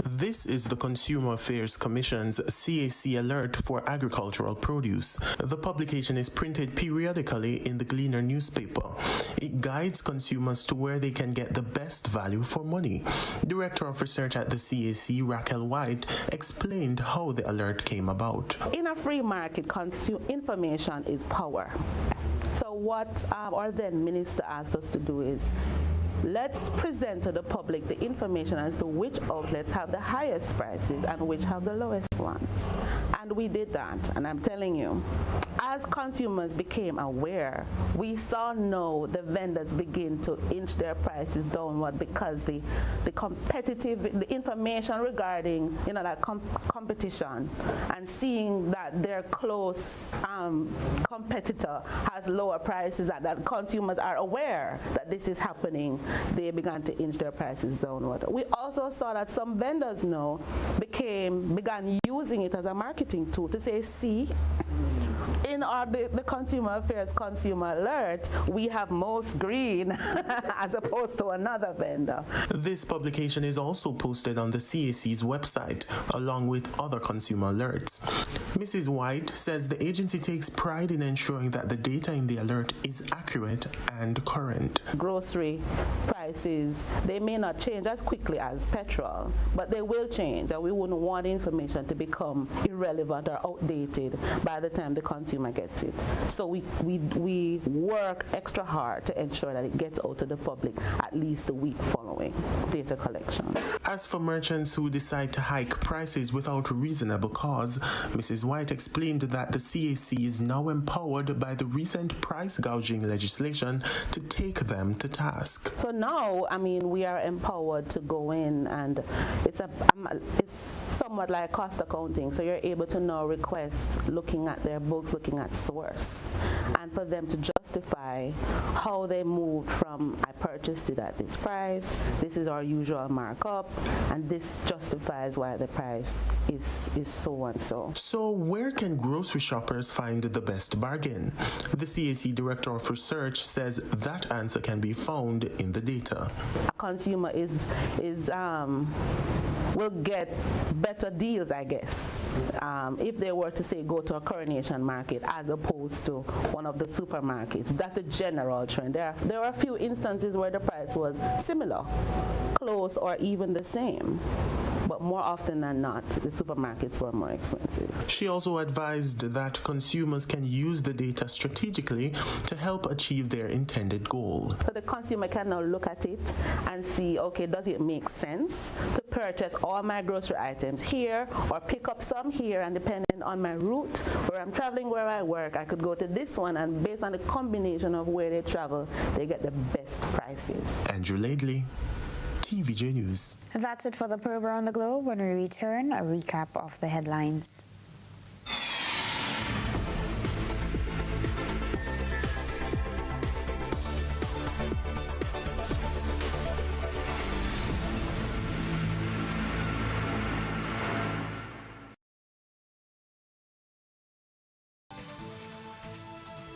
[SPEAKER 27] This is the Consumer Affairs Commission's CAC alert for agricultural produce. The publication is printed periodically in the Gleaner newspaper. It guides consumers to where they can get the best value for money. Director of Research at the CAC, Raquel White, explained how the alert came about.
[SPEAKER 14] In a free market, information is power. So what our then minister asked us to do is, let's present to the public the information as to which outlets have the highest prices and which have the lowest ones. And we did that, and I'm telling you, as consumers became aware, we saw now the vendors begin to inch their prices downward because the information regarding that competition and seeing that their close competitor has lower prices, that consumers are aware that this is happening, they began to inch their prices downward. We also saw that some vendors now began using it as a marketing tool to say, see, in the Consumer Affairs Consumer Alert, we have most green as opposed to another vendor.
[SPEAKER 27] This publication is also posted on the CAC's website, along with other consumer alerts. Mrs. White says the agency takes pride in ensuring that the data in the alert is accurate and current.
[SPEAKER 14] Grocery prices, they may not change as quickly as petrol, but they will change, and we wouldn't want information to become irrelevant or outdated by the time the consumer gets it. So we work extra hard to ensure that it gets out to the public at least the week following data collection.
[SPEAKER 27] As for merchants who decide to hike prices without reasonable cause, Mrs. White explained that the CAC is now empowered by the recent price gouging legislation to take them to task.
[SPEAKER 14] So now, we are empowered to go in, and it's somewhat like cost accounting. So you're able to now request looking at their books, looking at source, and for them to justify how they moved from I purchased it at this price, this is our usual markup, and this justifies why the price is so and so.
[SPEAKER 27] So where can grocery shoppers find the best bargain? The CAC Director of Research says that answer can be found in the data.
[SPEAKER 14] A consumer will get better deals, I guess, if they were to say go to a Coronation Market as opposed to one of the supermarkets. That's the general trend. There are a few instances where the price was similar, close, or even the same. But more often than not, the supermarkets were more expensive.
[SPEAKER 27] She also advised that consumers can use the data strategically to help achieve their intended goal.
[SPEAKER 14] So the consumer can now look at it and see, okay, does it make sense to purchase all my grocery items here or pick up some here, and depending on my route, where I'm traveling, where I work, I could go to this one, and based on the combination of where they travel, they get the best prices.
[SPEAKER 27] Andrew Laidley, TVJ News.
[SPEAKER 4] That's it for the probe around the globe. When we return, a recap of the headlines.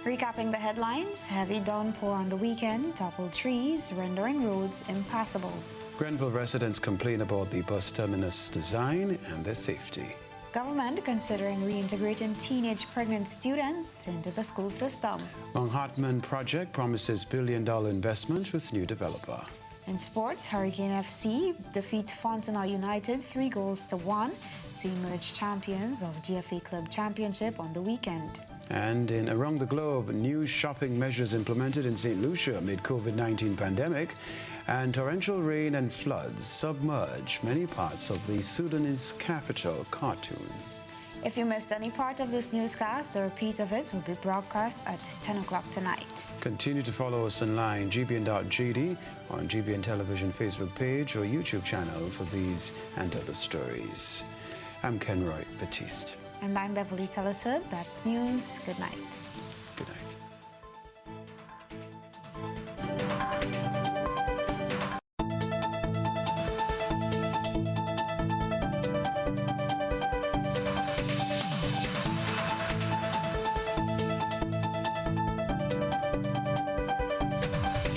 [SPEAKER 4] Recapping the headlines, heavy downpour on the weekend, toppled trees, rendering roads impassable.
[SPEAKER 5] Grenville residents complain about the bus terminus design and their safety.
[SPEAKER 4] Government considering reintegrating teenage pregnant students into the school system.
[SPEAKER 5] Manhattan project promises billion-dollar investment with new developer.
[SPEAKER 4] In sports, Hurricane FC defeat Fontenay United 3-1 to emerge champions of GFA Club Championship on the weekend.
[SPEAKER 5] And in Around the Globe, new shopping measures implemented in St. Lucia amid COVID-19 pandemic, and torrential rain and floods submerge many parts of the Sudanese capital, Khartoum.
[SPEAKER 4] If you missed any part of this newscast, a repeat of it will be broadcast at 10 o'clock tonight.
[SPEAKER 5] Continue to follow us online, gbn.gd, on GBN Television Facebook page or YouTube channel for these and other stories. I'm Kenroy, Baptiste.
[SPEAKER 4] And I'm Beverly. Telesford. That's news. Good night.